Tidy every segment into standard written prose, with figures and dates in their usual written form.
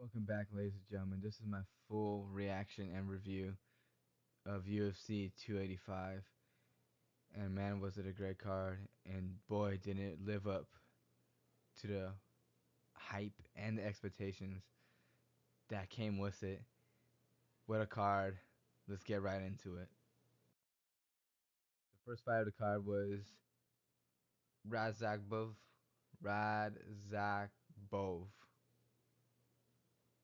Welcome back, ladies and gentlemen. This is my full reaction and review of UFC 285. And man, was it a great card. And boy, didn't it live up to the hype and the expectations that came with it. What a card. Let's get right into it. The first fight of the card was Radzakbov. Radzakbov.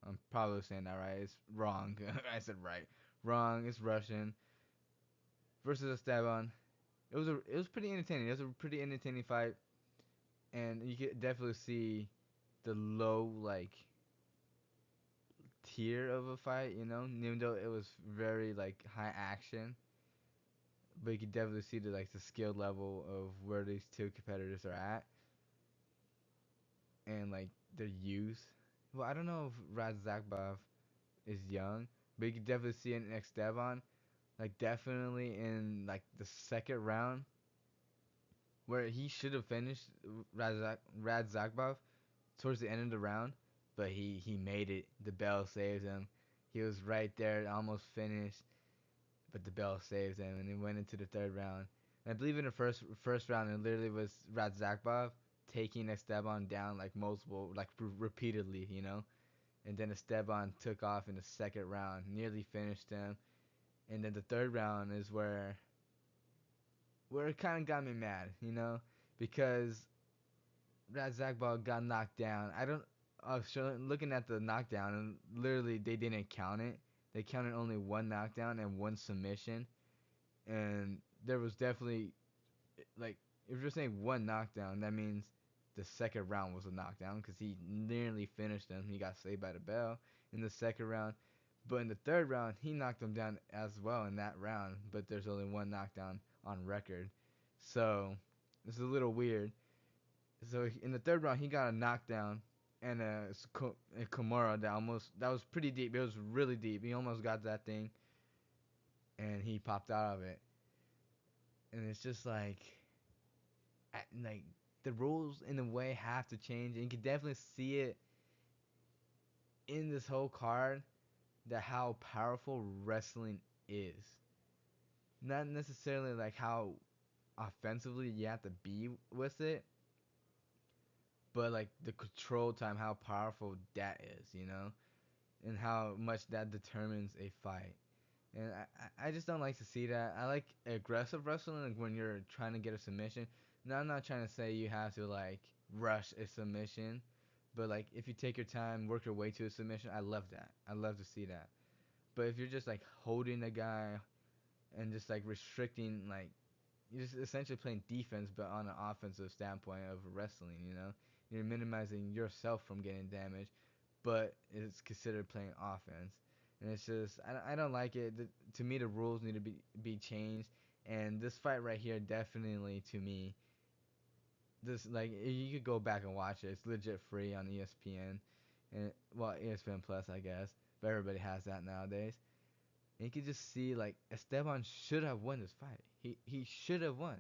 I'm probably saying that right. It's wrong. I said right. Wrong. It's Russian. Versus Esteban. It was pretty entertaining. It was a pretty entertaining fight, and you could definitely see the low tier of a fight. Even though it was very high action, but you could definitely see the skill level of where these two competitors are at, and their youth. Well, I don't know if Razakbov is young, but you could definitely see in Esteban, definitely in the second round where he should have finished Radzakbov towards the end of the round, but he made it. The bell saved him. He was right there, almost finished, but the bell saved him, and he went into the third round. And I believe in the first round, it literally was Radzakbov taking Esteban down multiple, repeatedly, And then Esteban took off in the second round, nearly finished him. And then the third round is where it kind of got me mad, because Razakbal got knocked down. I was looking at the knockdown, and literally they didn't count it. They counted only one knockdown and one submission, and there was definitely like if you're saying one knockdown, that means the second round was a knockdown because he nearly finished him. He got saved by the bell in the second round, but in the third round he knocked him down as well in that round. But there's only one knockdown on record, so this is a little weird. So in the third round, he got a knockdown and a Kimura that was pretty deep. It was really deep. He almost got that thing, and he popped out of it. And it's just like the rules in a way have to change, and you can definitely see it in this whole card that how powerful wrestling is. Not necessarily how offensively you have to be with it, but the control time, how powerful that is, and how much that determines a fight. And I just don't like to see that. I like aggressive wrestling, when you're trying to get a submission. Now, I'm not trying to say you have to rush a submission, but if you take your time, work your way to a submission, I love that. I love to see that. But if you're just holding the guy and just restricting, you're just essentially playing defense, but on an offensive standpoint of wrestling. You're minimizing yourself from getting damaged, but it's considered playing offense. And it's just, I don't like it. To me, the rules need to be changed. And this fight right here, definitely, to me, this, you could go back and watch it. It's legit free on ESPN. And, well, ESPN Plus, I guess. But everybody has that nowadays. And you could just see, Esteban should have won this fight. He should have won.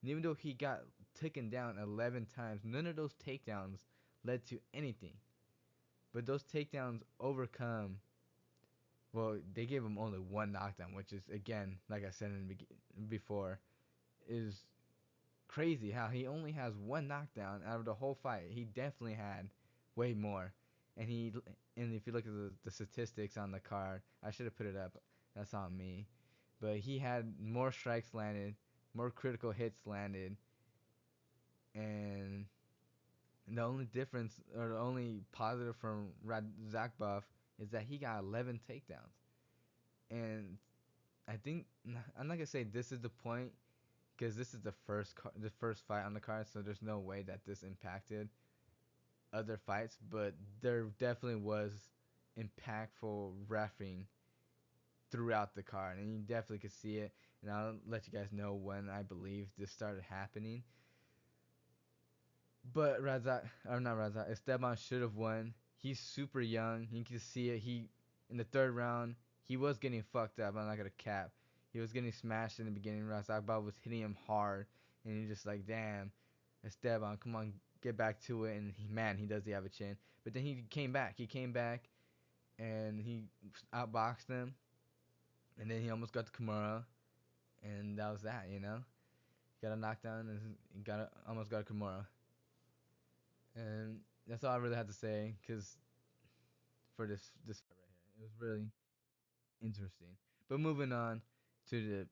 And even though he got taken down 11 times, none of those takedowns led to anything. But those takedowns overcome. Well, they gave him only one knockdown, which is, again, like I said before, is crazy how he only has one knockdown out of the whole fight. He definitely had way more. And if you look at the statistics on the card, I should have put it up. That's on me. But he had more strikes landed, more critical hits landed, and the only difference, or the only positive from Razakbov, is that he got 11 takedowns. And I think I'm not gonna say this is the point, because this is the first fight on the card, so there's no way that this impacted other fights. But there definitely was impactful refereeing throughout the card, and you definitely could see it. And I'll let you guys know when I believe this started happening. But Esteban should have won. He's super young. You can see it. In the third round, he was getting fucked up. I'm not gonna cap. He was getting smashed in the beginning. Razak was hitting him hard, and you're just like, damn, Esteban, come on, get back to it, and man, he does have a chin. But then he came back. He came back, and he outboxed him, and then he almost got the Kimura, and that was that. Got a knockdown and almost got a Kimura, and that's all I really had to say. Cause for this fight right here, it was really interesting. But moving on to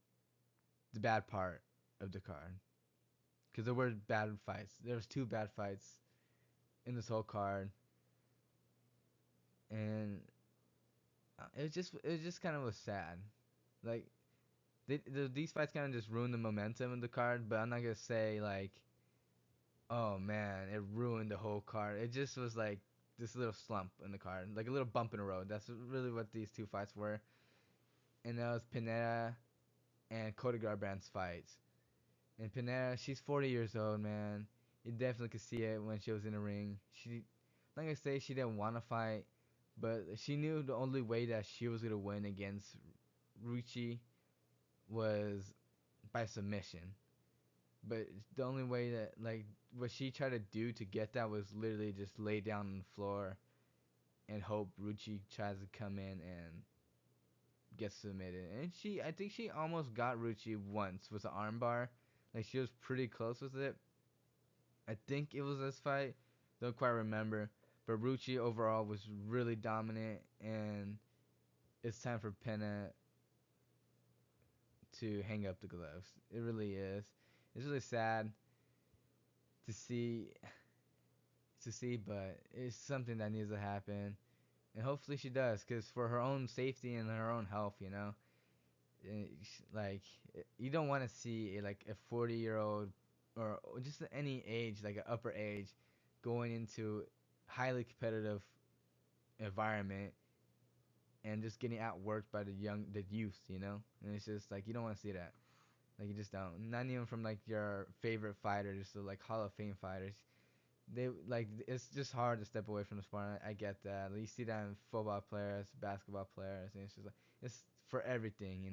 the bad part of the card, because there were bad fights. There was two bad fights in this whole card, and it just kind of was sad. Like these fights kind of just ruined the momentum of the card. But I'm not gonna say like, oh man, it ruined the whole card. It just was like this little slump in the card, like a little bump in the road. That's really what these two fights were. And that was Pineda and Cody Garbrandt's fights. And Pineda, she's 40 years old, man. You definitely could see it when she was in the ring. Like I say, she didn't want to fight, but she knew the only way that she was gonna win against Ruchi was by submission. But the only way that, like, what she tried to do to get that was literally just lay down on the floor and hope Ruchi tries to come in and get submitted. And I think she almost got Ruchi once with an armbar. Like, she was pretty close with it. I think it was this fight. Don't quite remember. But Ruchi overall was really dominant, and it's time for Pena to hang up the gloves. It really is. It's really sad to see, but it's something that needs to happen, and hopefully she does, cause for her own safety and her own health, like you don't want to see like a 40-year-old or just any age, like an upper age, going into highly competitive environment and just getting outworked by the youth. And it's just like you don't want to see that. Like you just don't. Not even from like your favorite fighters, so like Hall of Fame fighters. They like it's just hard to step away from the sport. I get that. Like, you see that in football players, basketball players, and it's just like it's for everything.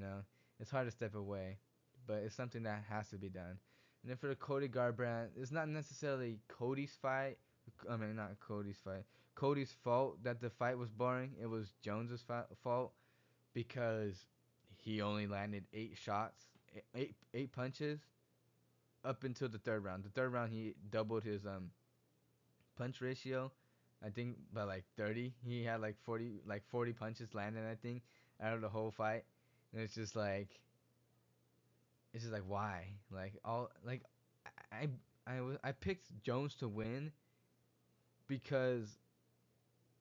It's hard to step away, but it's something that has to be done. And then for the Cody Garbrandt, it's not necessarily Cody's fight. I mean, not Cody's fight. Cody's fault that the fight was boring. It was Jones's fault because he only landed 8 shots, eight punches up until the third round. The third round he doubled his punch ratio, I think by like 30. He had like 40 punches landed, I think, out of the whole fight. And it's just like why? Like all like I I picked Jones to win because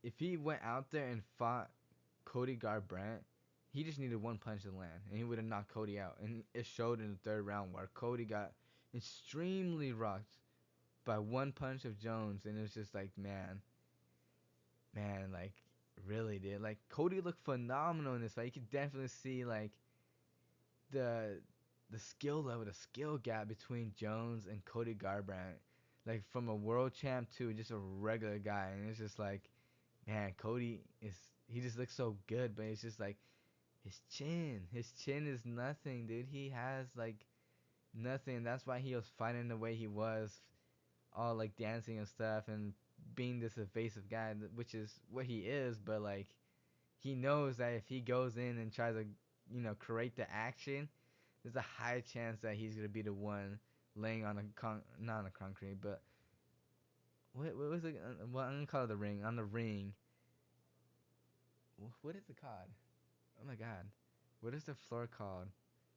if he went out there and fought Cody Garbrandt, he just needed one punch to land and he would have knocked Cody out. And it showed in the third round where Cody got extremely rocked by one punch of Jones, and it was just like, man, like really, dude. Like Cody looked phenomenal in this fight. You could definitely see like the the skill level, the skill gap between Jones and Cody Garbrandt. Like from a world champ to just a regular guy, and it's just like, man, Cody is he just looks so good, but it's just like his chin is nothing, dude. He has like nothing. That's why he was fighting the way he was, all like dancing and stuff, and being this evasive guy, which is what he is. But like he knows that if he goes in and tries to, create the action, there's a high chance that he's gonna be the one laying on not on the concrete, but what was it? Well, I'm gonna call it the ring. On the ring, what is it called? Oh my god, what is the floor called?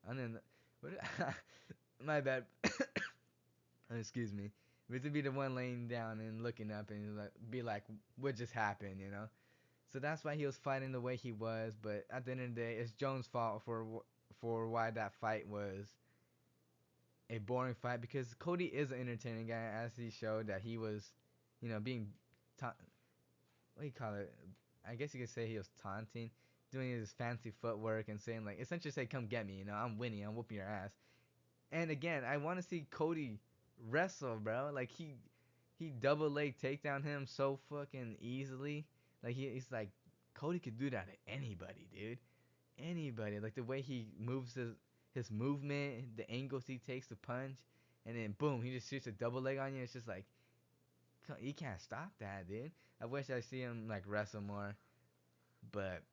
And then what? My bad. Excuse me. We have to be the one laying down and looking up and be like, what just happened? So that's why he was fighting the way he was. But at the end of the day, it's Jones' fault for why that fight was a boring fight, because Cody is an entertaining guy, as he showed that he was, being what do you call it? I guess you could say he was taunting, doing his fancy footwork and saying like essentially say, "Come get me," I'm winning, I'm whooping your ass. And again, I want to see Cody wrestle, bro. Like he double leg takedown him so fucking easily. Like he's like Cody could do that to anybody, dude. Anybody. Like the way he moves his movement, the angles he takes to punch, and then boom, he just shoots a double leg on you. It's just like You can't stop that, dude. I wish I see him like wrestle more, but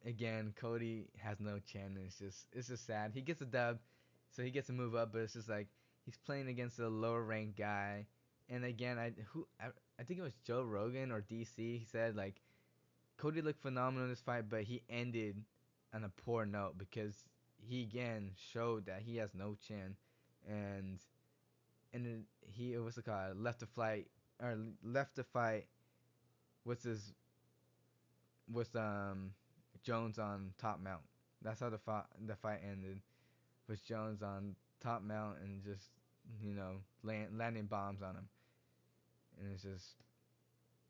again, Cody has no chin. And it's just sad. He gets a dub, so he gets to move up, but it's just like he's playing against a lower ranked guy. And again, I think it was Joe Rogan or DC. He said like Cody looked phenomenal in this fight, but he ended on a poor note because he again showed that he has no chin, and he what's it called, left the fight with his with Jones on top mount. That's how the fight ended. Was Jones on top mount and just landing bombs on him, and it's just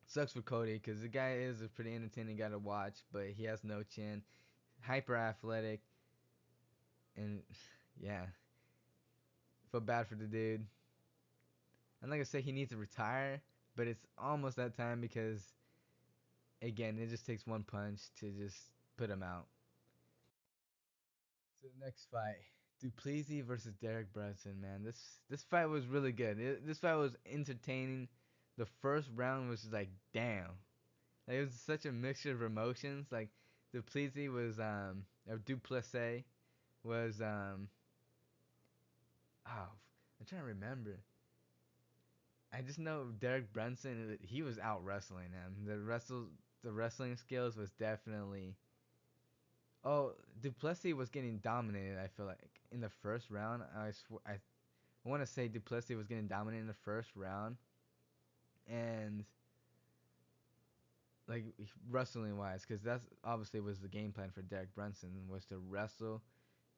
sucks for Cody because the guy is a pretty entertaining guy to watch, but he has no chin, hyper athletic, and yeah, feel bad for the dude. And like I said, he needs to retire, but it's almost that time because again, it just takes one punch to just put him out. So the next fight, Duplessis versus Derek Brunson. Man, this fight was really good. This fight was entertaining. The first round was just like, damn. Like, it was such a mixture of emotions. Like Duplessis was or Duplessis was oh, I'm trying to remember. I just know Derek Brunson. He was out wrestling him. The wrestling skills was definitely. Oh, Duplessis was getting dominated. I feel like in the first round. I want to say Duplessis was getting dominated in the first round, and like wrestling wise, because that's obviously was the game plan for Derek Brunson was to wrestle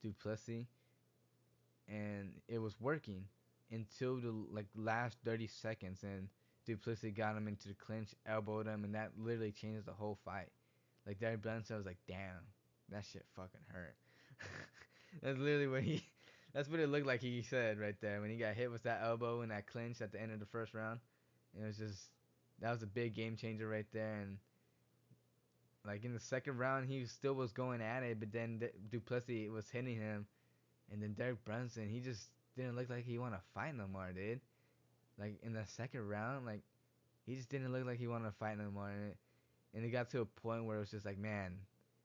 Duplessis, and it was working until the like last 30 seconds, and Duplessis got him into the clinch, elbowed him, and that literally changed the whole fight. Like Derek Brunson was like, damn, that shit fucking hurt. That's literally what he. That's what it looked like he said right there when he got hit with that elbow and that clinch at the end of the first round. It was just that was a big game changer right there. And like in the second round, he still was going at it, but then Duplessis was hitting him, and then Derek Brunson, he just didn't look like he wanted to fight no more, dude. Like in the second round, like he just didn't look like he wanted to fight no more, and it got to a point where it was just like, man,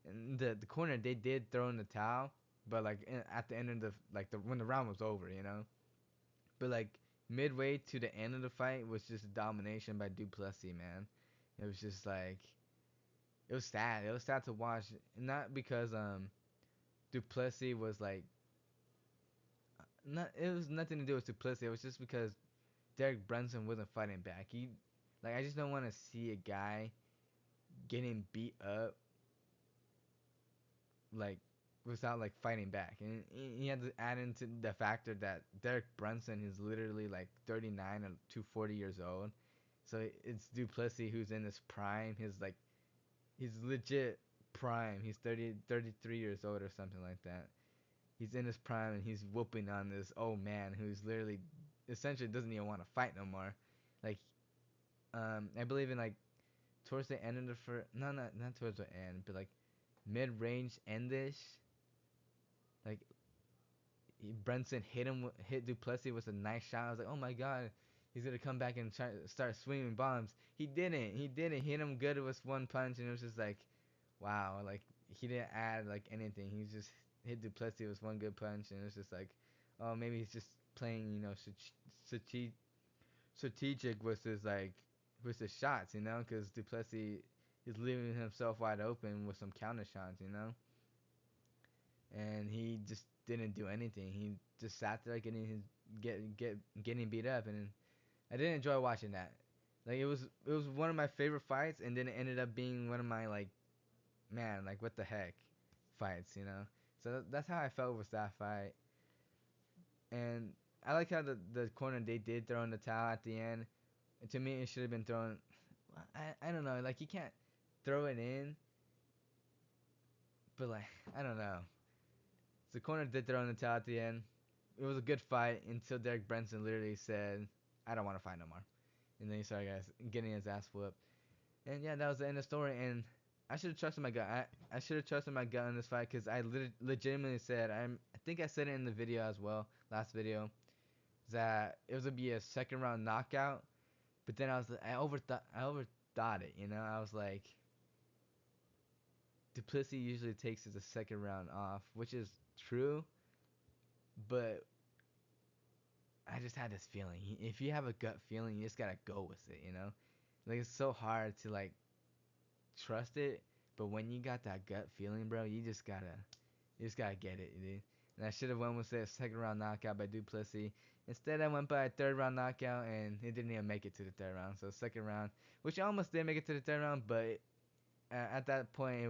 and the corner they did throw in the towel, but like at the end of the when the round was over, but like midway to the end of the fight was just domination by Duplessis, man. It was just like it was sad. It was sad to watch, not because Duplessis was like not. It was nothing to do with Duplessis. It was just because Derek Brunson wasn't fighting back. I just don't want to see a guy getting beat up like without like fighting back. And you had to add into the factor that Derek Brunson is literally like 39 or 240 years old. So it's Duplessis who's in his prime. He's legit prime. He's 33 years old or something like that. He's in his prime and he's whooping on this old man who's literally essentially doesn't even want to fight no more. Like I believe in like towards the end of the first, no, not towards the end, but like mid-range endish. Like Brunson hit Duplessis with a nice shot. I was like, oh my god, he's gonna come back and start swinging bombs. He didn't. He didn't hit him good with one punch, and it was just like, wow, like he didn't add like anything. He just hit Duplessis with one good punch, and it was just like, oh, maybe he's just playing, strategic with his shots, because Duplessis is leaving himself wide open with some counter shots. And he just didn't do anything. He just sat there getting beat up, and I didn't enjoy watching that. Like it was one of my favorite fights, and then it ended up being one of my like, man, like what the heck fights. So that's how I felt with that fight, and I like how the corner they did throw in the towel at the end. To me, it should have been thrown. I don't know, like you can't throw it in, but like I don't know. So corner did throw in the towel at the end. It was a good fight until Derek Brunson literally said, "I don't want to fight no more," and then he started getting his ass whooped. And yeah, that was the end of the story. And I should have trusted my gut. I should have trusted my gut in this fight because I legitimately said I think I said it in the video as well, last video. that it was gonna be a second round knockout, but then I overthought it. I was like, Duplessis usually takes the second round off, which is true, but I just had this feeling. If you have a gut feeling, you just gotta go with it. Like it's so hard to like trust it, but when you got that gut feeling, bro, you just gotta get it, dude. And I should have went with a second round knockout by Duplessis. Instead, I went by a third round knockout, and it didn't even make it to the third round. So second round, which almost did make it to the third round, but at that point,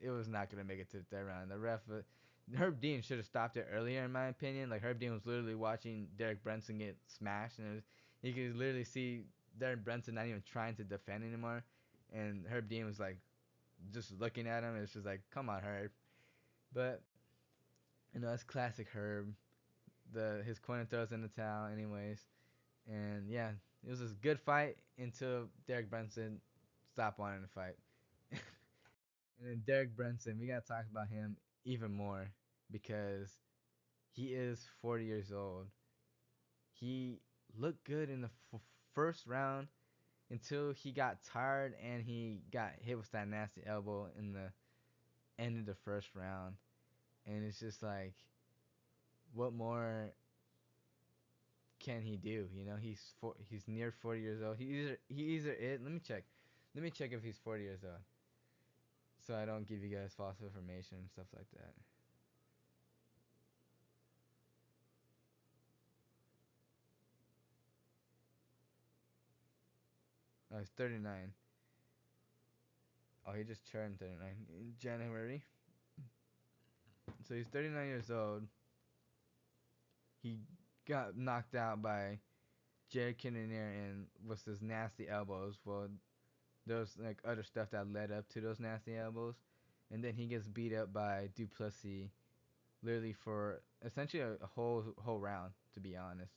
it was not gonna make it to the third round. The ref, Herb Dean should have stopped it earlier, in my opinion. Like Herb Dean was literally watching Derek Brunson get smashed, and you could literally see Derek Brunson not even trying to defend anymore, and Herb Dean was like just looking at him. It's just like, come on, Herb. But that's classic Herb. His corner throws in the towel, anyways. And yeah, it was a good fight until Derek Brunson stopped wanting to fight. And then Derek Brunson, we gotta talk about him even more because he is 40 years old. He looked good in the first round until he got tired and he got hit with that nasty elbow in the end of the first round. And it's just like, what more can he do? He's near 40 years old. He either is. Let me check. Let me check if he's 40 years old, so I don't give you guys false information and stuff like that. Oh, he's 39. Oh, he just turned 39 in January. So he's 39 years old. He got knocked out by Jared Cannonier and with his nasty elbows. Well, there was like other stuff that led up to those nasty elbows, and then he gets beat up by Duplessis, literally for essentially a whole round. To be honest,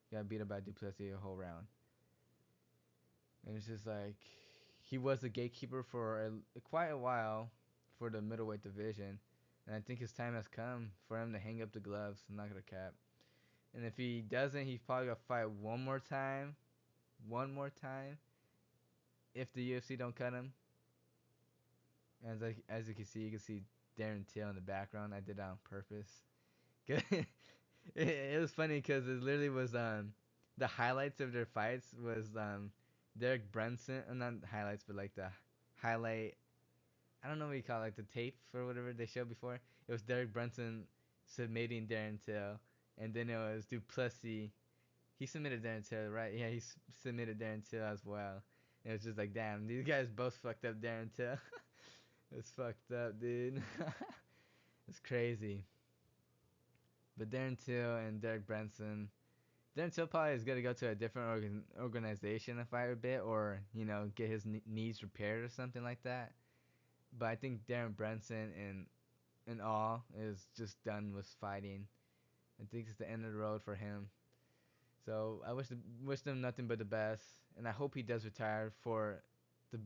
he got beat up by Duplessis a whole round, and it's just like he was the gatekeeper for quite a while for the middleweight division, and I think his time has come for him to hang up the gloves. I'm not gonna cap. And if he doesn't, he's probably gonna fight one more time, if the UFC don't cut him. As you can see Darren Till in the background. I did that on purpose. it was funny because it literally was the highlights of their fights was Derek Brunson, not highlights, but like the highlight. I don't know what you call it, like the tape or whatever they showed before. It was Derek Brunson submitting Darren Till, and then it was Duplessis. He submitted Darren Till, right? Yeah, he submitted Darren Till as well. And it was just like, damn, these guys both fucked up Darren Till. It's fucked up, dude. It's crazy. But Darren Till and Derek Brunson. Darren Till probably is gonna go to a different organization to fight a bit, or get his knees repaired or something like that. But I think Darren Brunson in all is just done with fighting. I think it's the end of the road for him. So I wish them nothing but the best, and I hope he does retire for the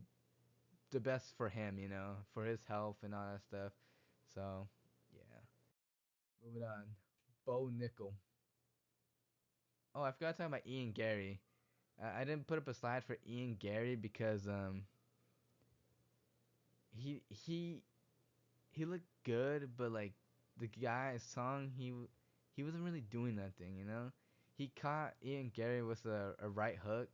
the best for him, for his health and all that stuff. So yeah, moving on. Bo Nickel. Oh, I forgot to talk about Ian Gary. I didn't put up a slide for Ian Gary because he he he looked good, but like the guy's song, he wasn't really doing nothing. He caught Ian Gary with a right hook,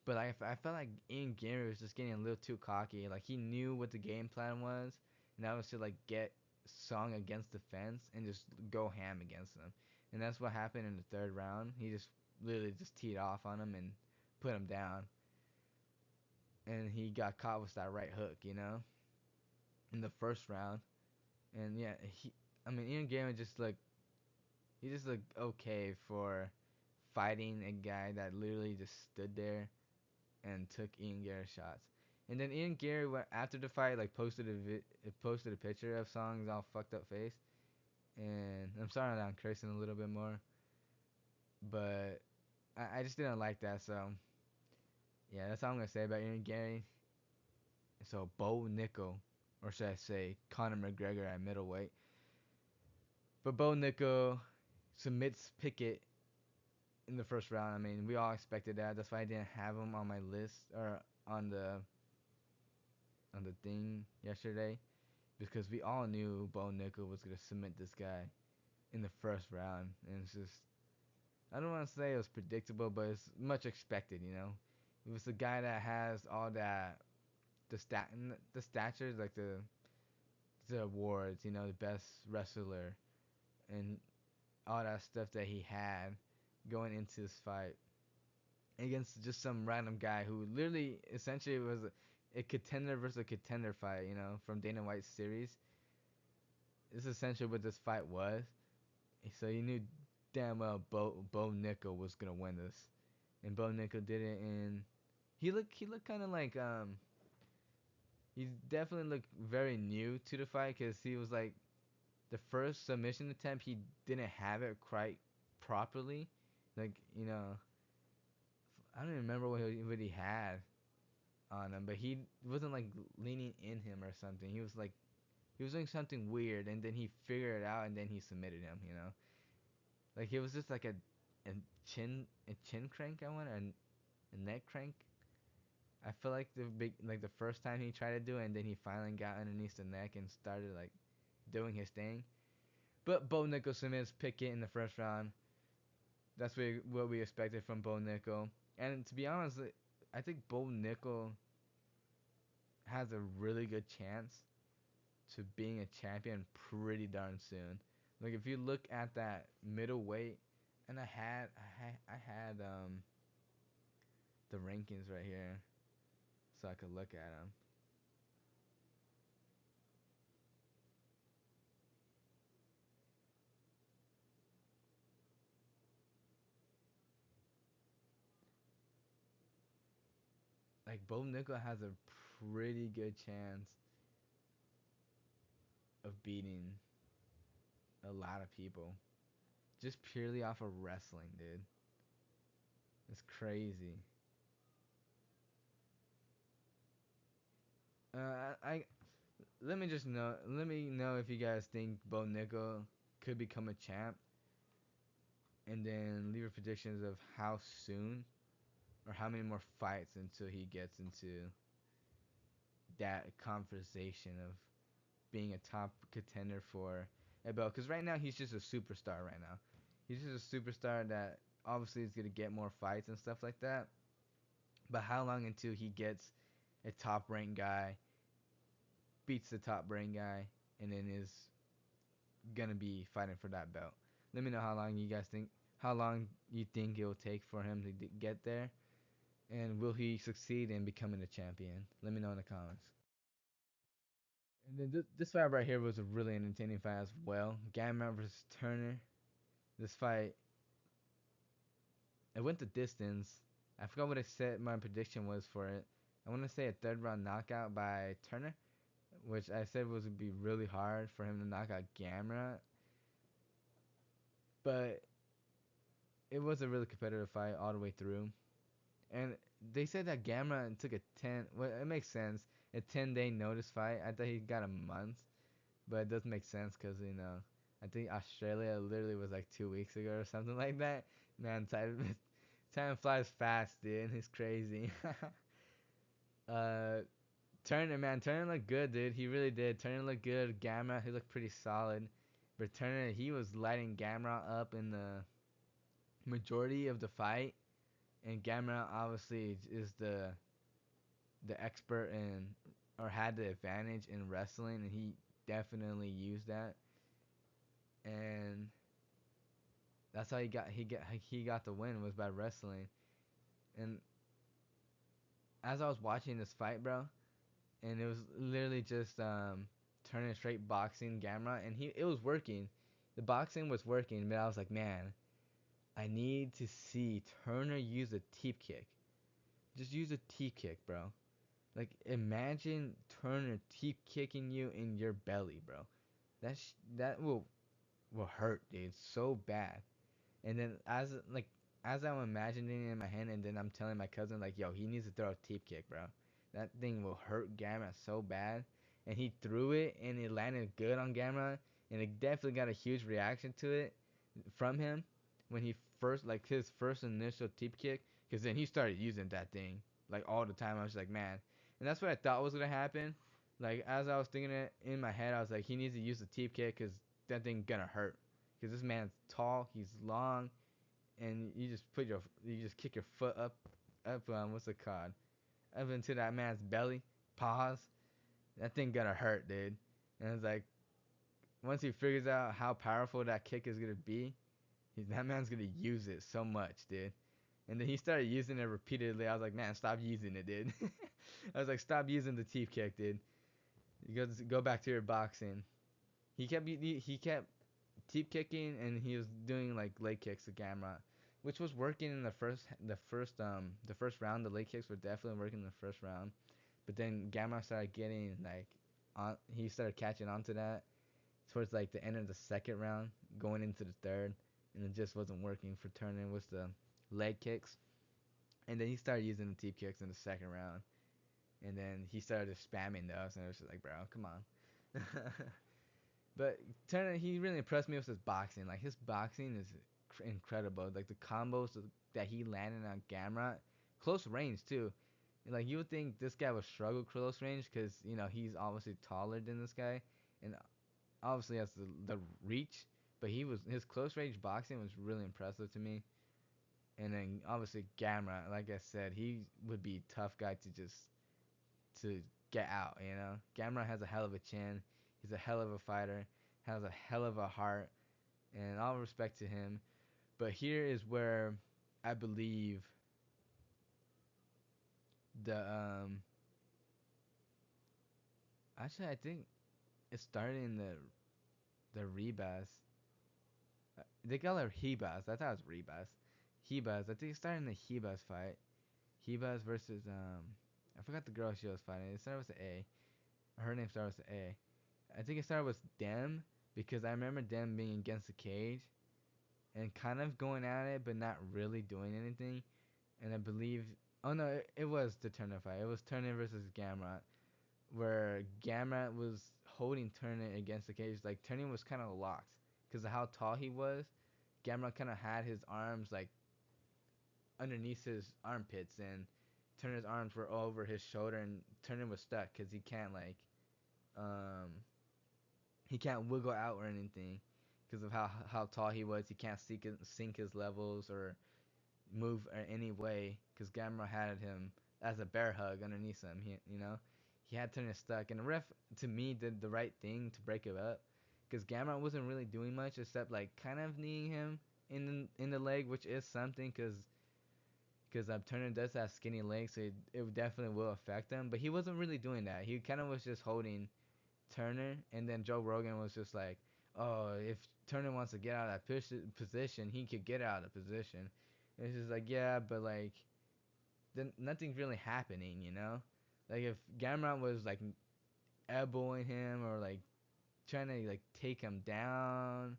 but I felt like Ian Gary was just getting a little too cocky. Like he knew what the game plan was, and that was to like get Song against the fence and just go ham against him. And that's what happened in the third round. He just literally just teed off on him and put him down. And he got caught with that right hook, in the first round. And yeah, I mean, Ian Gary he just looked okay for fighting a guy that literally just stood there and took Ian Gary shots. And then Ian Gary went after the fight, like posted a picture of Song's all fucked up face. And I'm sorry that I'm cursing a little bit more, but I just didn't like that. So yeah, that's all I'm gonna say about Ian Gary. So Bo Nickel, or should I say Conor McGregor at middleweight. But Bo Nickel submits Pickett in the first round. I mean, we all expected that. That's why I didn't have him on my list or on the thing yesterday because we all knew Bo Nickel was gonna submit this guy in the first round, and it's just I don't want to say it was predictable, but it's much expected. It was the guy that has all that the statures like the awards, the best wrestler and all that stuff that he had going into this fight against just some random guy who literally essentially was a contender versus a contender fight, from Dana White's series. This is essentially what this fight was. So you knew damn well Bo Nickel was gonna win this, and Bo Nickel did it. And he looked kind of like he definitely looked very new to the fight because he was like the first submission attempt he didn't have it quite properly, like I don't even remember what he had on him, but he wasn't like leaning in him or something. He was doing something weird, and then he figured it out, and then he submitted him. Like it was just like a chin crank I want, a neck crank. I feel like the first time he tried to do it, and then he finally got underneath the neck and started like doing his thing. But Bo Nickel submits Pickett in the first round. That's what we expected from Bo Nickel. And to be honest, I think Bo Nickel has a really good chance to being a champion pretty darn soon. Like if you look at that middleweight, and I had the rankings right here, so I could look at them. Like Bo Nickel has a pretty good chance of beating a lot of people just purely off of wrestling, dude. It's crazy. I let me know if you guys think Bo Nickel could become a champ, and then leave your predictions of how soon or how many more fights until he gets into that conversation of being a top contender for a belt. Because right now he's just a superstar. Right now, he's just a superstar that obviously is gonna get more fights and stuff like that. But how long until he gets a top ranked guy, beats the top ranked guy, and then is gonna be fighting for that belt? Let me know how long you think it will take for him to get there, and will he succeed in becoming a champion? Let me know in the comments. And then this fight right here was a really entertaining fight as well. Gamma versus Turner. This fight, it went the distance. I forgot what I said my prediction was for it. I want to say a third round knockout by Turner, which I said was would be really hard for him to knock out Gamma. But it was a really competitive fight all the way through. And they said that Gamma took a 10. Well, it makes sense. A 10-day notice fight. I thought he got a month, but it doesn't make sense because I think Australia literally was like 2 weeks ago or something like that. Man, time flies fast, dude. It's crazy. uh, Turner looked good, dude. He really did. Turner looked good. Gamma, he looked pretty solid. But Turner, he was lighting Gamma up in the majority of the fight, and Gamma obviously is the expert in or had the advantage in wrestling, and he definitely used that. And that's how he got the win was by wrestling. And as I was watching this fight, bro, and it was literally just turning straight boxing Gamma, and it was working. The boxing was working, but I was like, man, I need to see Turner use a teep kick. Just use a teep kick, bro. Like imagine Turner teep kicking you in your belly, bro. That will hurt, dude, so bad. And then as I'm imagining it in my hand, and then I'm telling my cousin like, yo, he needs to throw a teep kick, bro. That thing will hurt Gamma so bad. And he threw it, and it landed good on Gamma, and it definitely got a huge reaction to it from him. when he first, like, his first initial teep kick, because then he started using that thing like all the time. I was like, man, and that's what I thought was gonna happen. Like, as I was thinking it in my head, I was like, he needs to use the teep kick because that thing gonna hurt. Because this man's tall, he's long, and you just kick your foot up what's it called, up into that man's belly. Pause. That thing gonna hurt, dude. And it's like, once he figures out how powerful that kick is gonna be, that man's gonna use it so much, dude. And then he started using it repeatedly. I was like, man, stop using it, dude. I was like, stop using the teep kick, dude. You go back to your boxing. He kept teep kicking, and he was doing like leg kicks to Gamrot, which was working in the first round. The leg kicks were definitely working in the first round, but then Gamrot started getting like he started catching on to that towards like the end of the second round, going into the third, and it just wasn't working for Turner with the leg kicks. And then he started using the teep kicks in the second round, and then he started spamming those, and it was just like, bro, come on. But Turner, he really impressed me with his boxing. Like, his boxing is incredible. Like, the combos that he landed on Gamrot, close range too. Like, you would think this guy would struggle close range because he's obviously taller than this guy, and obviously has the reach. But his close range boxing was really impressive to me. And then obviously Gamrot, like I said, he would be a tough guy to get out. Gamrot has a hell of a chin. He's a hell of a fighter. Has a hell of a heart, and all respect to him. But here is where I believe the actually I think it started in the Rebus. They call it Hebus. I thought it was Rebus. Hebus. I think it started in the Hebus fight. Hebus versus I forgot the girl she was fighting. It started with an A. Her name started with an A. I think it started with Dem because I remember Dem being against the cage and kind of going at it, but not really doing anything. And I believe, oh no, it was the Turner fight. It was Turner versus Gamrot, where Gamrot was holding Turner against the cage. Like, Turner was kind of locked because of how tall he was. Gamrot kind of had his arms like underneath his armpits, and Turner's arms were over his shoulder, and Turner was stuck because um he can't wiggle out or anything because of how tall he was. He can't sync his levels or move in any way because Gamera had him as a bear hug underneath him. He had Turner stuck, and the ref to me did the right thing to break it up because Gamera wasn't really doing much except like kind of kneeing him in the leg, which is something because Turner does have skinny legs, so it definitely will affect him. But he wasn't really doing that. He kind of was just holding Turner, and then Joe Rogan was just like, "Oh, if Turner wants to get out of that position, he could get out of the position." And it's just like, yeah, but like, then nothing's really happening. Like, if Gamrot was like elbowing him or like trying to like take him down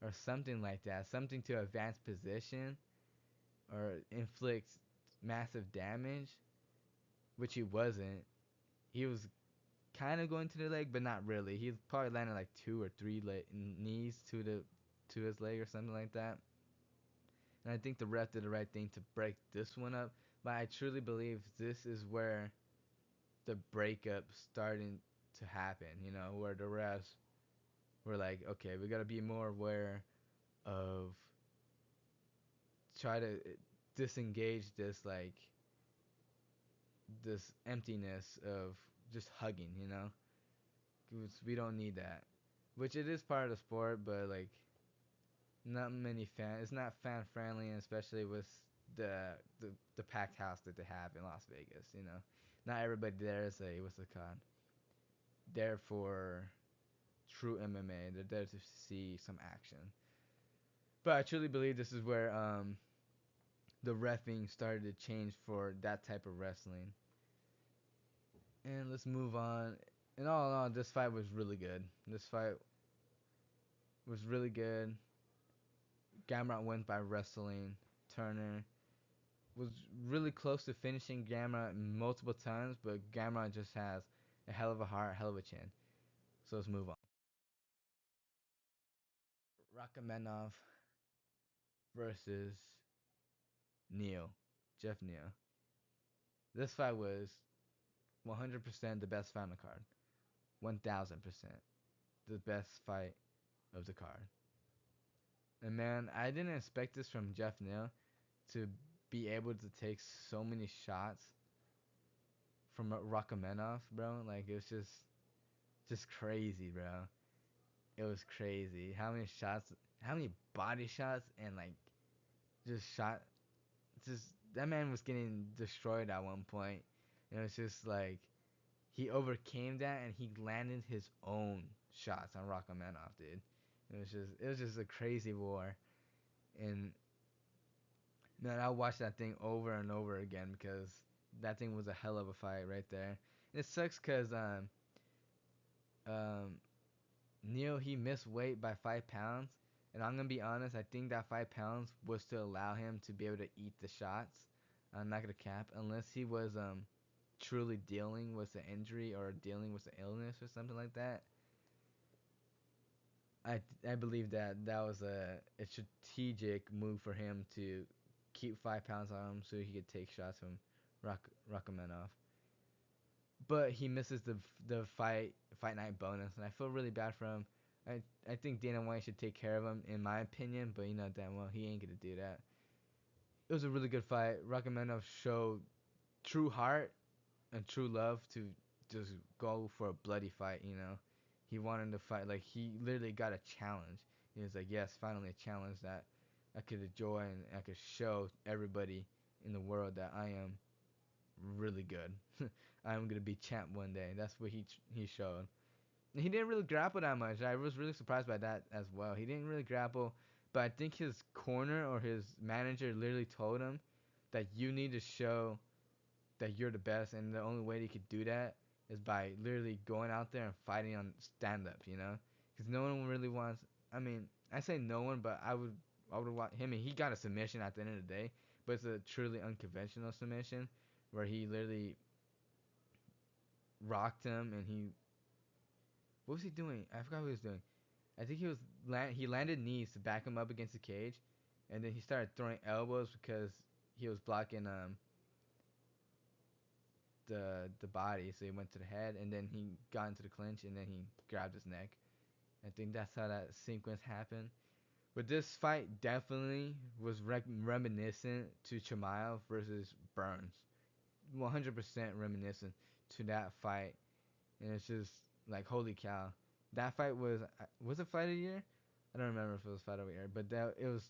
or something like that, something to advance position or inflict massive damage, which he wasn't. He was kind of going to the leg, but not really. He's probably landed like two or three knees to his leg or something like that. And I think the ref did the right thing to break this one up. But I truly believe this is where the breakup starting to happen. Where the refs were like, okay, we gotta be more aware of try to disengage this emptiness of just hugging. 'Cause we don't need that. Which it is part of the sport, but like not many fans. It's not fan friendly, and especially with the packed house that they have in Las Vegas. Not everybody there is what's it called? There for true MMA. They're there to see some action. But I truly believe this is where the reffing started to change for that type of wrestling. And let's move on. In all, this fight was really good. This fight was really good. Gamrot went by wrestling. Turner was really close to finishing Gamrot multiple times, but Gamrot just has a hell of a heart, hell of a chin. So let's move on. Rakamanov versus Jeff Neal. This fight was 100% the best fight on the card. 1000% the best fight of the card. And man, I didn't expect this from Jeff Neal to be able to take so many shots from Rachmaninoff, bro. Like, it was just crazy, bro. It was crazy. How many shots, how many body shots, and like just shot. Just that man was getting destroyed at one point. And it was just like he overcame that and he landed his own shots on Rachmaninoff, dude. It was just a crazy war. And man, I watched that thing over and over again because that thing was a hell of a fight right there. And it sucks because um, Neil, he missed weight by 5 pounds, and I'm gonna be honest. I think that 5 pounds was to allow him to be able to eat the shots. I'm not gonna cap, unless he was truly dealing with the injury or dealing with the illness or something like that. I believe that that was a strategic move for him to keep 5 pounds on him so he could take shots from Rachmaninoff. But he misses the fight night bonus, and I feel really bad for him. I think Dana White should take care of him, in my opinion, but you know damn well he ain't gonna do that. It was a really good fight. Rachmaninoff showed true heart and true love to just go for a bloody fight. You know, he wanted to fight, like he literally got a challenge. He was like, yes, finally a challenge that I could enjoy and I could show everybody in the world that I am really good. I'm gonna be champ one day. That's what he showed. And he didn't really grapple that much. I was really surprised by that as well. He didn't really grapple, but I think his corner or his manager literally told him that you need to show that you're the best, and the only way he could do that is by literally going out there and fighting on stand-up. You know, because no one really wants. I mean, I say no one, but I would want him. And he got a submission at the end of the day, but it's a truly unconventional submission where he literally rocked him and he what was he doing? I forgot what he was doing. I think he landed knees to back him up against the cage, and then he started throwing elbows because he was blocking the body, so he went to the head, and then he got into the clinch, and then he grabbed his neck. I think that's how that sequence happened. But this fight definitely was reminiscent to Chimaev versus Burns. 100% reminiscent to that fight, and it's just like holy cow. That fight was it fight of the year? I don't remember if it was fight of the year, but that it was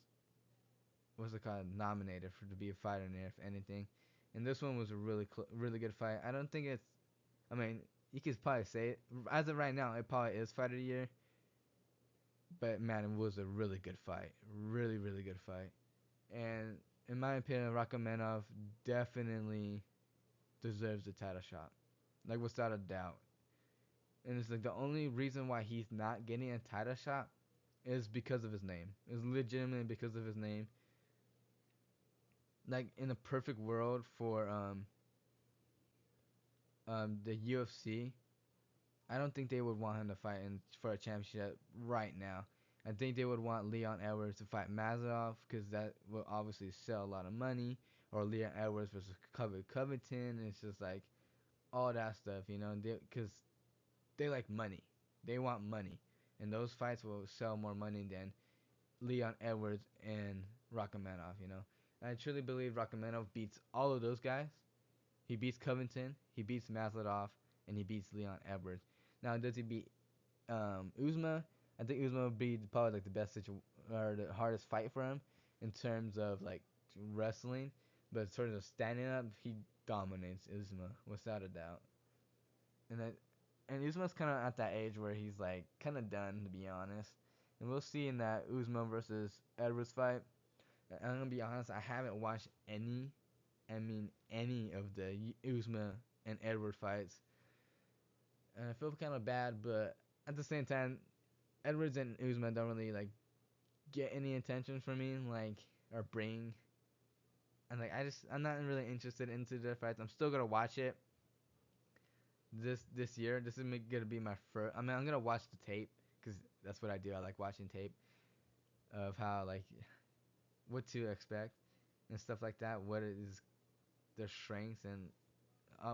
what's it called, nominated for to be a fight of the year if anything. And this one was a really good fight. I don't think it's. I mean, you could probably say it as of right now. It probably is fight of the year, but man, it was a really good fight. Really good fight. And in my opinion, Rakhmonov definitely deserves a title shot, like without a doubt. And it's like the only reason why he's not getting a title shot is because of his name. It's legitimately because of his name. Like in a perfect world for the UFC, I don't think they would want him to fight for a championship right now. I think they would want Leon Edwards to fight Mazarov because that will obviously sell a lot of money, or Leon Edwards versus Covington. It's just like all that stuff, you know, because they like money. They want money, and those fights will sell more money than Leon Edwards and Rachmaninoff. You know, and I truly believe Rachmaninoff beats all of those guys. He beats Covington, he beats Masvidal, and he beats Leon Edwards. Now, does he beat Uzma? I think Uzma would be probably like the or the hardest fight for him in terms of like wrestling, but in terms of standing up, he dominates Uzma without a doubt. And that and Uzma's kind of at that age where he's like kind of done, to be honest. And we'll see in that Uzma versus Edwards fight. And I'm gonna be honest, I haven't watched any of the Uzma and Edward fights, and I feel kind of bad, but at the same time, Edwards and Uzma don't really like get any attention from me, like or bring. And like I'm not really interested into their fights. I'm still gonna watch it this year. This is gonna be my first. I mean, I'm gonna watch the tape because that's what I do. I like watching tape of how like what to expect and stuff like that. What is their strengths and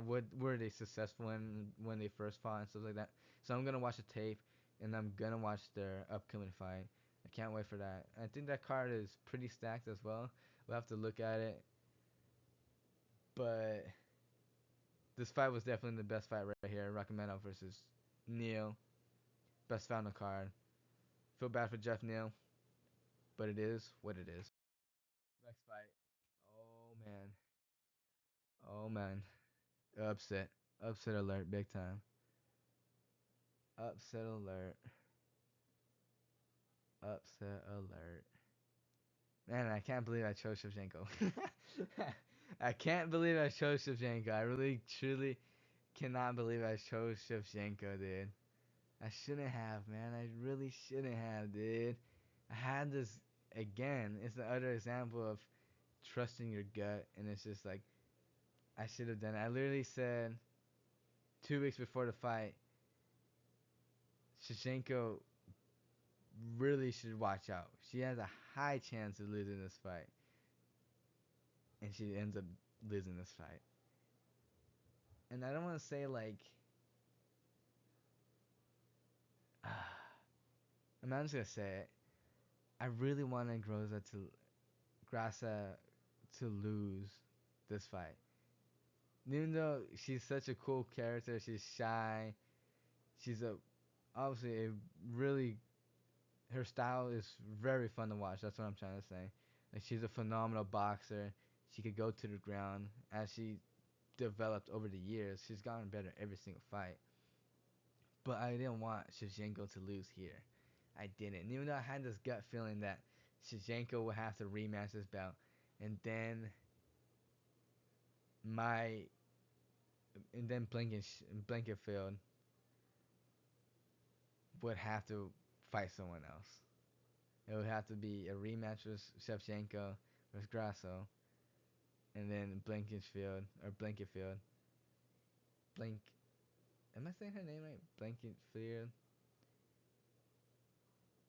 what were they successful in when they first fought and stuff like that. So I'm gonna watch the tape and I'm gonna watch their upcoming fight. I can't wait for that. I think that card is pretty stacked as well. We'll have to look at it, but this fight was definitely the best fight right here. Recommendo versus Neal, best fight on the card. Feel bad for Jeff Neal, but it is what it is. Next fight. Oh man. Oh man. Upset. Upset alert, big time. Upset alert. Upset alert. Man, I can't believe I chose Shevchenko. I can't believe I chose Shevchenko. I really, truly cannot believe I chose Shevchenko, dude. I shouldn't have, man. I really shouldn't have, dude. I had this again. It's the other example of trusting your gut, and it's just like I should have done it. I literally said 2 weeks before the fight, Shevchenko really should watch out. She has a high chance of losing this fight, and she ends up losing this fight. And I don't want to say like, I'm not just gonna say it. I really wanted Grasa to lose this fight. Even though she's such a cool character, she's shy. She's a obviously a really her style is very fun to watch. That's what I'm trying to say. Like she's a phenomenal boxer. She could go to the ground as she developed over the years. She's gotten better every single fight. But I didn't want Shevchenko to lose here. I didn't. Even though I had this gut feeling that Shevchenko would have to rematch this bout, and then my and then Blankenfield would have to fight someone else. It would have to be a rematch with Shevchenko versus Grasso, and then Blankenfield. Blank. Am I saying her name right? Blankenfield.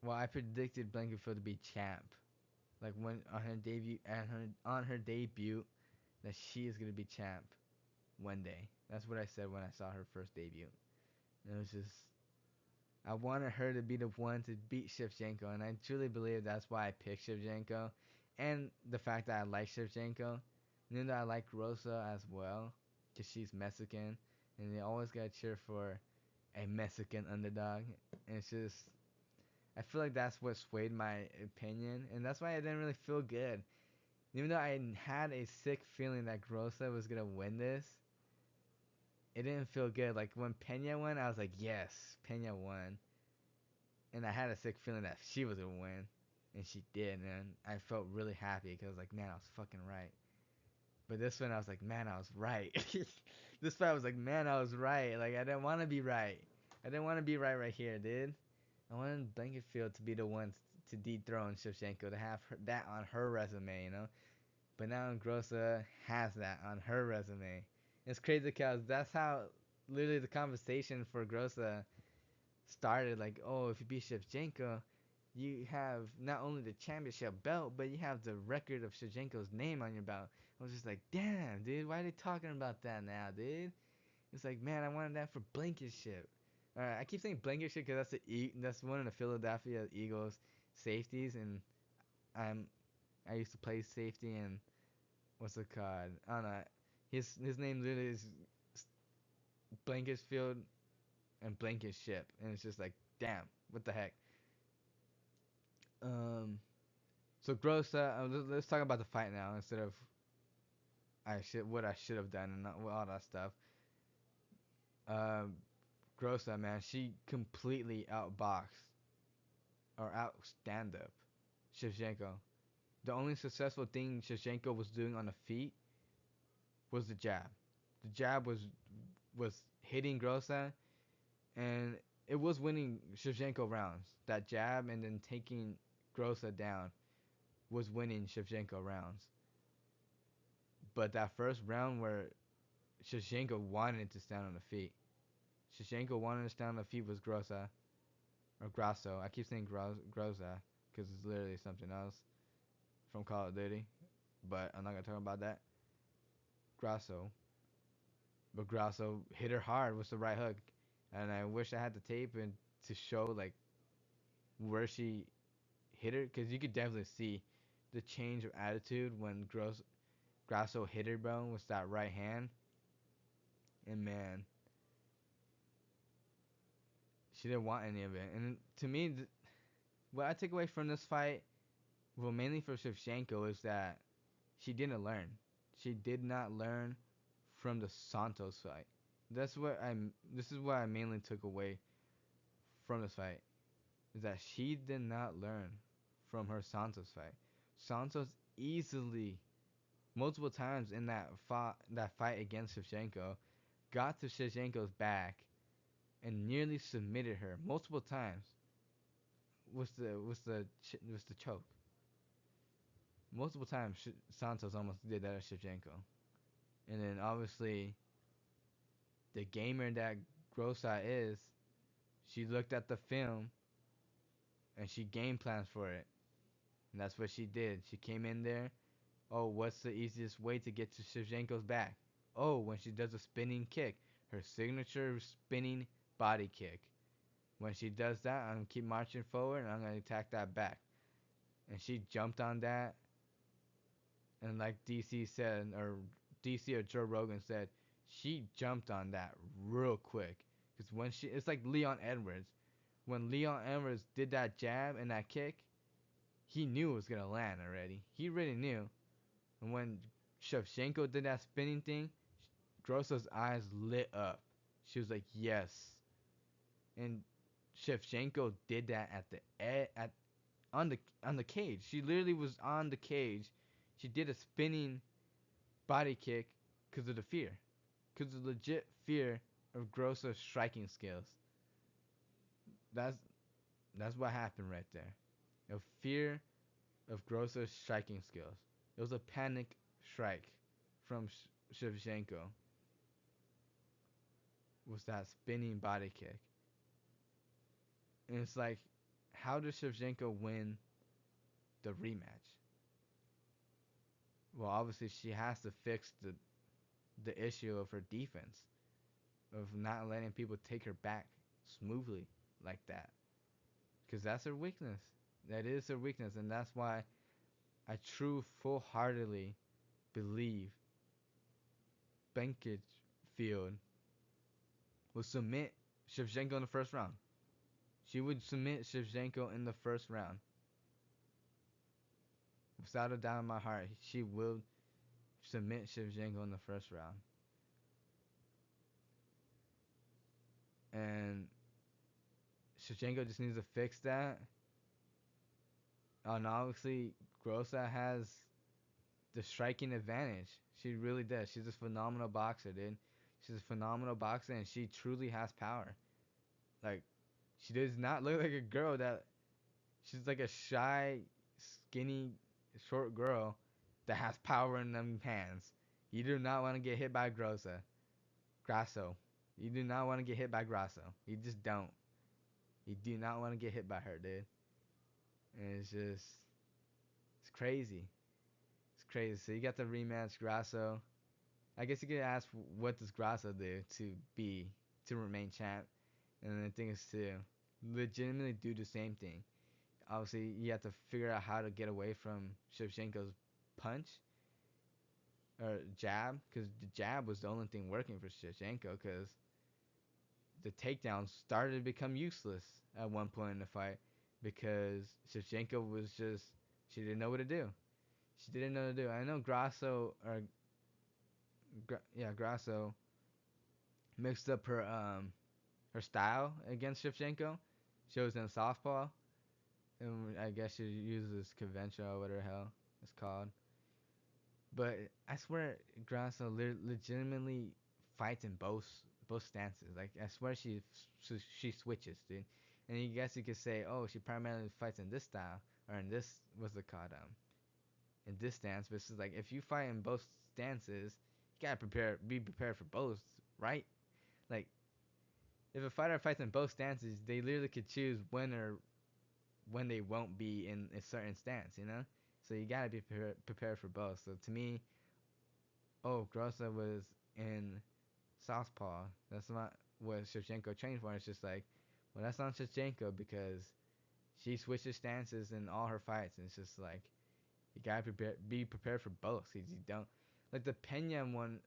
Well, I predicted Blankenfield to be champ. Like when on her debut, on her debut, that she is gonna be champ one day. That's what I said when I saw her first debut. And it was just I wanted her to be the one to beat Shevchenko, and I truly believe that's why I picked Shevchenko, and the fact that I like Shevchenko, and then I like Rosa as well, cause she's Mexican, and they always gotta cheer for a Mexican underdog, and it's just I feel like that's what swayed my opinion, and that's why I didn't really feel good. Even though I had a sick feeling that Grossa was gonna win this, it didn't feel good. Like when Pena won, I was like, yes, Pena won, and I had a sick feeling that she was gonna win, and she did, and I felt really happy because I was like, man, I was fucking right. But this one, I was like, man, I was right. This fight, I was like, man, I was right. Like I didn't want to be right. I didn't want to be right here, dude. I wanted Blankenfield to be the one to dethrone Shevchenko, to have that on her resume, you know. But now Grossa has that on her resume. It's crazy because that's how literally the conversation for Grossa started. Like, oh, if you beat Shevchenko, you have not only the championship belt, but you have the record of Shevchenko's name on your belt. I was just like, damn, dude, why are they talking about that now, dude? It's like, man, I wanted that for Blankenship. Alright, I keep saying Blankenship because that's one of the Philadelphia Eagles safeties, and I'm I used to play safety, and what's it called? I don't know. His name literally is Blankensfield and Blankenship, and it's just like, damn, what the heck? Um, so Grossa, let's talk about the fight now instead of what I should have done and not all that stuff. Um, Grossa, man, she completely outboxed or outstand up Shevchenko. The only successful thing Shevchenko was doing on the feet was the jab. The jab was hitting Grossa, and it was winning Shevchenko rounds. That jab and then taking Grossa down was winning Shevchenko rounds. But that first round where Shevchenko wanted to stand on the feet, Shevchenko wanted to stand on the feet was Grossa or Grasso. I keep saying Grossa because it's literally something else from Call of Duty, but I'm not gonna talk about that. Grasso, but Grasso hit her hard with the right hook, and I wish I had the tape and to show like where she hit her, because you could definitely see the change of attitude when Grasso hit her, bro, with that right hand. And man, she didn't want any of it. And to me, what I take away from this fight, well, mainly for Shevchenko, is that she didn't learn. She did not learn from the Santos fight. That's what I'm. This is what I mainly took away from this fight, is that she did not learn from her Santos fight. Santos easily, multiple times in that fight against Shevchenko, got to Shevchenko's back and nearly submitted her multiple times. Was the choke? Multiple times Santos almost did that to Shevchenko, and then obviously the gamer that Grossa is, she looked at the film and she game plans for it, and that's what she did. She came in there. Oh, what's the easiest way to get to Shevchenko's back? Oh, when she does a spinning kick, her signature spinning body kick. When she does that, I'm gonna keep marching forward and I'm gonna attack that back. And she jumped on that, and like DC said, or DC or Joe Rogan said, she jumped on that real quick. Cause when it's like Leon Edwards. When Leon Edwards did that jab and that kick, he knew it was gonna land already. He really knew. And when Shevchenko did that spinning thing, Grosso's eyes lit up. She was like, yes. And Shevchenko did that at the at on the cage. She literally was on the cage. She did a spinning body kick because of the fear, because of the legit fear of Grosso's striking skills. That's that's what happened right there. A fear of Grosso's striking skills. It was a panic strike from Shevchenko. Was that spinning body kick? And it's like, how does Shevchenko win the rematch? Well, obviously she has to fix the issue of her defense, of not letting people take her back smoothly like that, because that's her weakness. That is her weakness, and that's why I full heartedly believe Field will submit Shevchenko in the first round. She would submit Shevchenko in the first round. Without a doubt in my heart, she will submit Shevchenko in the first round. And Shevchenko just needs to fix that. And obviously, Grossa has the striking advantage. She really does. She's a phenomenal boxer, dude. She's a phenomenal boxer, and she truly has power. Like, she does not look like a girl that. She's like a shy, skinny, short girl that has power in them hands. You do not want to get hit by Grasso. You do not want to get hit by Grasso. You just don't. You do not want to get hit by her, dude. And it's crazy. It's crazy. So you got the rematch, Grasso. I guess you could ask, what does Grasso do to remain champ? And the thing is to legitimately do the same thing. Obviously, you have to figure out how to get away from Shevchenko's punch or jab, because the jab was the only thing working for Shevchenko, because the takedowns started to become useless at one point in the fight, because Shevchenko was just, she didn't know what to do. She didn't know what to do. I know Grasso mixed up her style against Shevchenko. She was in southpaw, and I guess she uses conventional or whatever the hell it's called. But I swear Grasso legitimately fights in both stances. Like, I swear she switches, dude. And you guess you could say, oh, she primarily fights in this style or in this, what's it called, in this stance. But it's just like, if you fight in both stances, you gotta be prepared for both, right? Like, if a fighter fights in both stances, they literally could choose when they won't be in a certain stance, you know? So you gotta be prepared for both. So to me, oh, Grossa was in Southpaw. That's not what Shevchenko trained for. It's just like, well, that's not Shevchenko because she switches stances in all her fights, and it's just like you gotta be prepared for both. Cause you don't like the Pena one,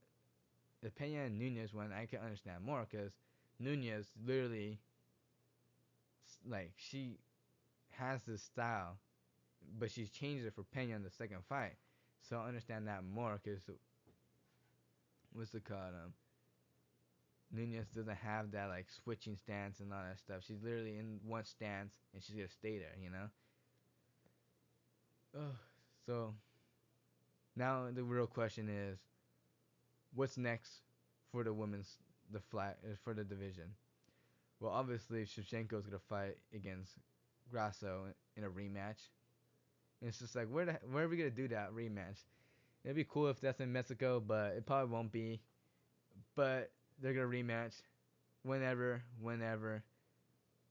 the Pena and Nunez one. I can understand more because Nunez literally like she has this style, but she's changed it for Pena in the second fight. So I understand that more because what's it called? Nunez doesn't have that like switching stance and all that stuff. She's literally in one stance and she's gonna stay there, you know. Ugh. So now the real question is, what's next for the women's the flag for the division? Well, obviously Shevchenko's gonna fight against Grasso in a rematch. And it's just like where are we gonna do that rematch? It'd be cool if that's in Mexico, but it probably won't be. But they're gonna rematch whenever.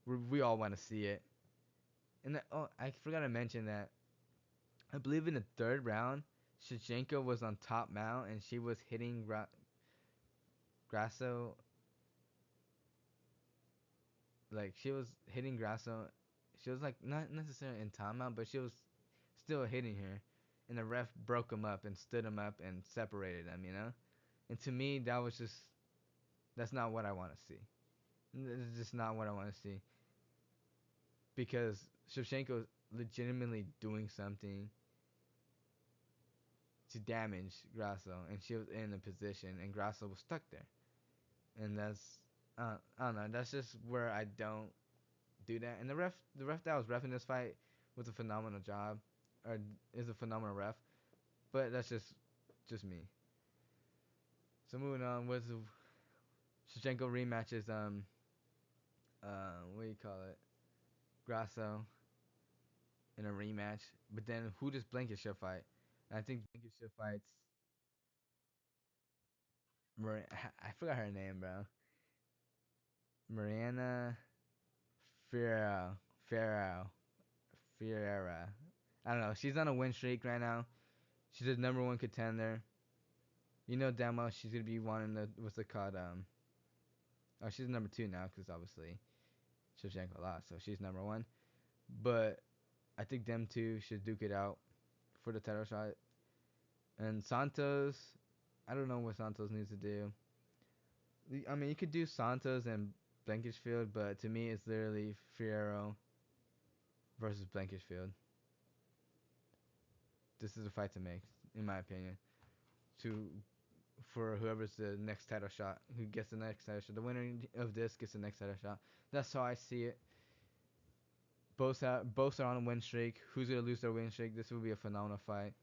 We all want to see it. And oh, I forgot to mention that I believe in the third round, Shevchenko was on top mount and she was hitting Grasso, like she was hitting Grasso. She was like not necessarily in top mount, but she was still hitting her. And the ref broke him up and stood him up and separated them, you know? And to me, that was just, that's not what I want to see. It's just not what I want to see. Because Shevchenko legitimately doing something to damage Grasso, and she was in a position, and Grasso was stuck there. And that's, I don't know, that's just where I don't do that. And the ref that was refing this fight was a phenomenal job, or is a phenomenal ref. But that's just me. So moving on, with the Shevchenko rematches, what do you call it, Grasso in a rematch. But then who does Blankenship fight? And I think Blankenship fights I forgot her name, bro. Mariana Ferrero. Ferrero. Ferreira. I don't know. She's on a win streak right now. She's the number one contender. You know damn well she's gonna be wanting the what's it called? Oh, she's number two now because obviously Shevchenko lost, so she's number one. But I think them two should duke it out for the title shot. And Santos, I don't know what Santos needs to do. I mean, you could do Santos and Blankenship, but to me, it's literally Fierro versus Blankenship. This is a fight to make, in my opinion. To For whoever's the next title shot, who gets the next title shot, the winner of this gets the next title shot. That's how I see it. Both are on a win streak. Who's gonna lose their win streak? This will be a phenomenal fight.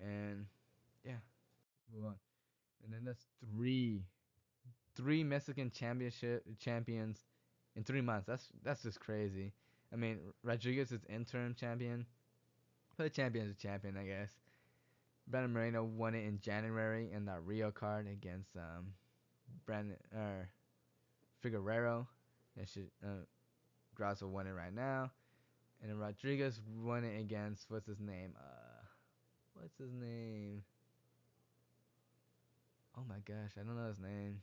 And yeah, let's move on. And then that's three Mexican championship champions in 3 months. That's just crazy. I mean, Rodriguez is interim champion, but the champion is a champion, I guess. Brandon Moreno won it in January in that Rio card against Brandon Figueroa. And Grasso won it right now, and then Rodriguez won it against what's his name? What's his name? Oh my gosh, I don't know his name.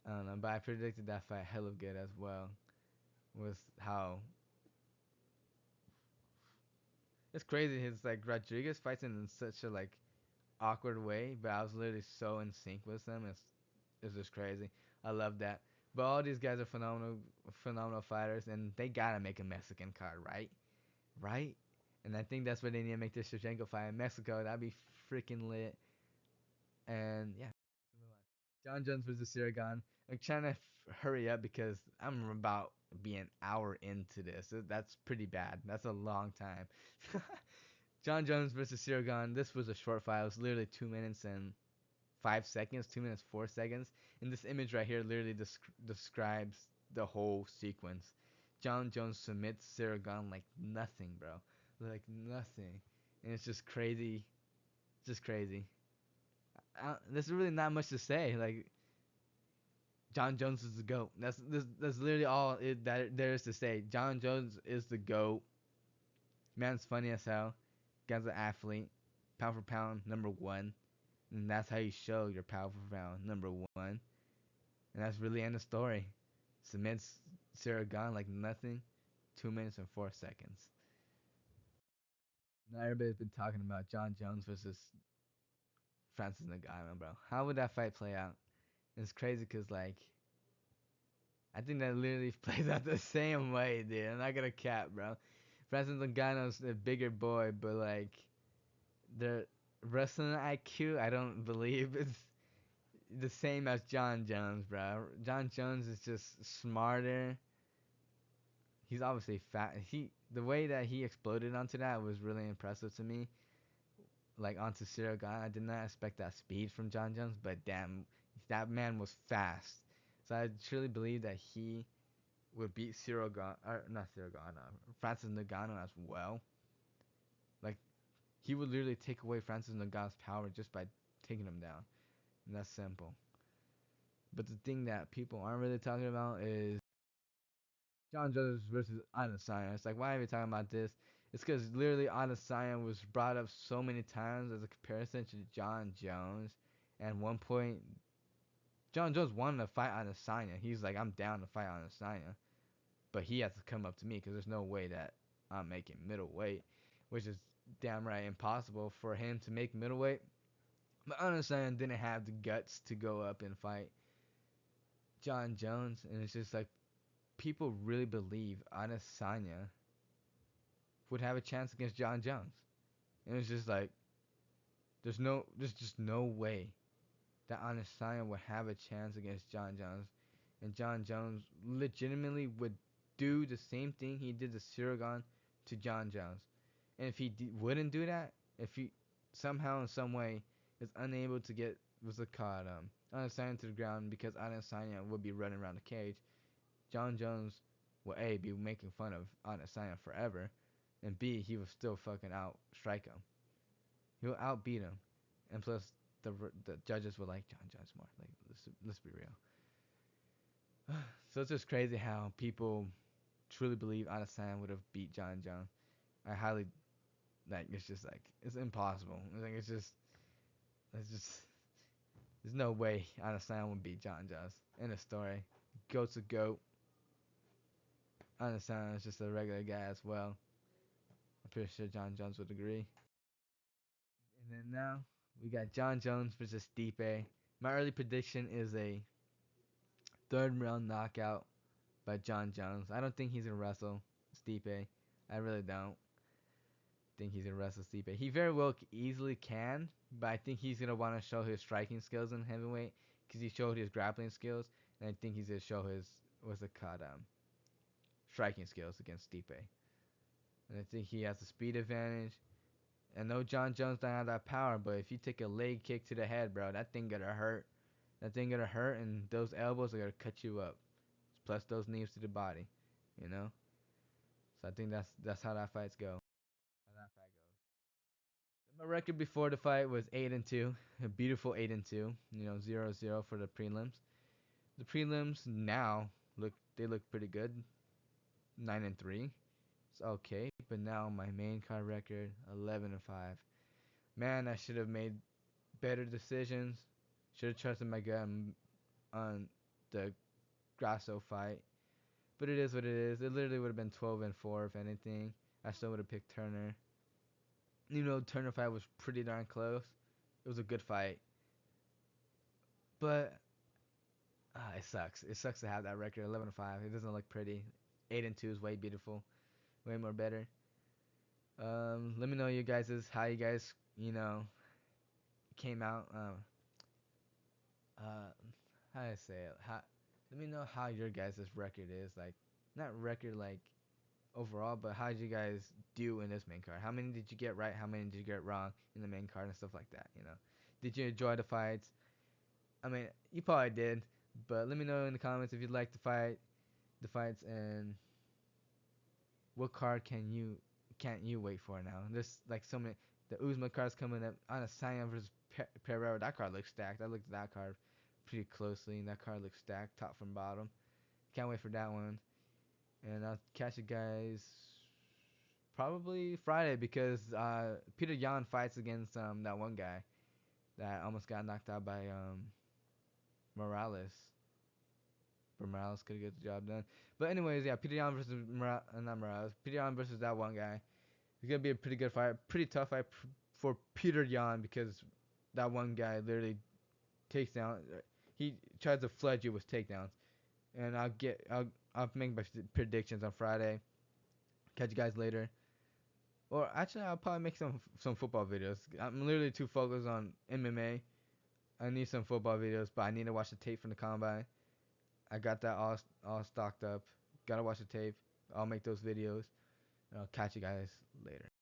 I don't know, but I predicted that fight hella good as well. Was how it's crazy. His like Rodriguez fights in such a like awkward way, but I was literally so in sync with them. It's just crazy. I love that. But all these guys are phenomenal fighters, and they gotta make a Mexican card, right? Right? And I think that's what they need to make this Shevchenko fight in Mexico. That'd be freaking lit. And yeah, John Jones versus Sirigan. I'm trying to hurry up because I'm about to be an hour into this. That's pretty bad. That's a long time. John Jones versus Sirigan. This was a short fight. It was literally 2 minutes and 5 seconds, 2 minutes 4 seconds. And this image right here literally describes the whole sequence. John Jones submits Sirigan like nothing, bro. Like nothing. And it's just crazy. Just crazy. There's really not much to say. Like John Jones is the goat. That's literally all that there is to say. John Jones is the goat. Man's funny as hell. Guy's an athlete. Pound for pound, number one. And that's how you show your pound for pound, number one. And that's really end of story. Submits Sarah Gon like nothing. 2 minutes and 4 seconds. Now everybody's been talking about John Jones versus Francis Ngannou, bro. How would that fight play out? It's crazy because like I think that literally plays out the same way, dude. I'm not gonna cap, bro. Francis Ngannou's a bigger boy, but like their wrestling IQ, I don't believe it's the same as John Jones, bro. John Jones is just smarter. He's obviously fat. The way that he exploded onto that was really impressive to me. Like onto Cyril Gane, I did not expect that speed from John Jones, but damn, that man was fast. So I truly believe that he would beat Cyril Gane, or not Cyril Gane, Francis Ngannou as well. Like he would literally take away Francis Ngannou's power just by taking him down. And that's simple. But the thing that people aren't really talking about is John Jones versus Adesanya. It's like, why are we talking about this? It's because literally Adesanya was brought up so many times as a comparison to John Jones. And at one point, John Jones wanted to fight Adesanya. He's like, I'm down to fight Adesanya. But he has to come up to me because there's no way that I'm making middleweight, which is damn right impossible for him to make middleweight. But Adesanya didn't have the guts to go up and fight John Jones. And it's just like, people really believe Adesanya would have a chance against John Jones. And it's just like there's just no way that Adesanya would have a chance against John Jones. And John Jones legitimately would do the same thing he did to Sirigan to John Jones. And if he wouldn't do that, if he somehow in some way is unable to get what's it called Adesanya to the ground because Adesanya would be running around the cage, John Jones will A be making fun of Adesanya forever, and B he will still fucking out strike him. He'll outbeat him, and plus the judges will like John Jones more. Like let's be real. So it's just crazy how people truly believe Adesanya would have beat John Jones. I highly like it's just like it's impossible. Like it's just there's no way Adesanya would beat John Jones in a story. Goat's a goat. Adesanya is just a regular guy as well. I'm pretty sure John Jones would agree. And then now we got John Jones versus Stipe. My early prediction is a third round knockout by John Jones. I don't think he's gonna wrestle Stipe. I really don't think he's gonna wrestle Stipe. He very well easily can, but I think he's gonna want to show his striking skills in heavyweight because he showed his grappling skills, and I think he's gonna show his what's it called striking skills against Stipe. And I think he has the speed advantage. I know John Jones don't have that power, but if you take a leg kick to the head, bro, that thing gonna hurt. That thing gonna hurt, and those elbows are gonna cut you up. Plus those knees to the body, you know. So I think that's how that fights go. How that fight goes. My record before the fight was 8-2, a beautiful 8-2. 0-0 for the prelims. The prelims now look pretty good. 9-3. It's okay, but now my main card record 11-5. Man, I should have made better decisions. Should have trusted my gut on the Grasso fight. But it is what it is. It literally would have been 12-4 if anything. I still would have picked Turner. Turner fight was pretty darn close. It was a good fight. But it sucks. It sucks to have that record 11-5. It doesn't look pretty. 8-2 is way beautiful. Way more better. Let me know you guys how you guys, came out. Uh, how do I say it? Let me know how your guys' record is. Like, not record like overall, but how did you guys do in this main card? How many did you get right? How many did you get wrong in the main card and stuff like that? Did you enjoy the fights? I mean, you probably did, but let me know in the comments if you'd like to the fights, and what card can't you wait for now? There's like so many. The Uzma card's coming up. Adesanya versus Pereira. That card looks stacked. I looked at that card pretty closely, and that card looks stacked, top from bottom. Can't wait for that one. And I'll catch you guys Probably Friday because Peter Yan fights against that one guy that almost got knocked out by Morales. But Morales could get the job done. But anyways, yeah, Peter Yan versus not Morales. Peter Yan versus that one guy. It's gonna be a pretty good fight, pretty tough fight for Peter Yan because that one guy literally takes down. He tries to flood you with takedowns, and I'll make my predictions on Friday. Catch you guys later. Or actually, I'll probably make some football videos. I'm literally too focused on MMA. I need some football videos, but I need to watch the tape from the combine. I got that all stocked up. Gotta watch the tape. I'll make those videos. I'll catch you guys later.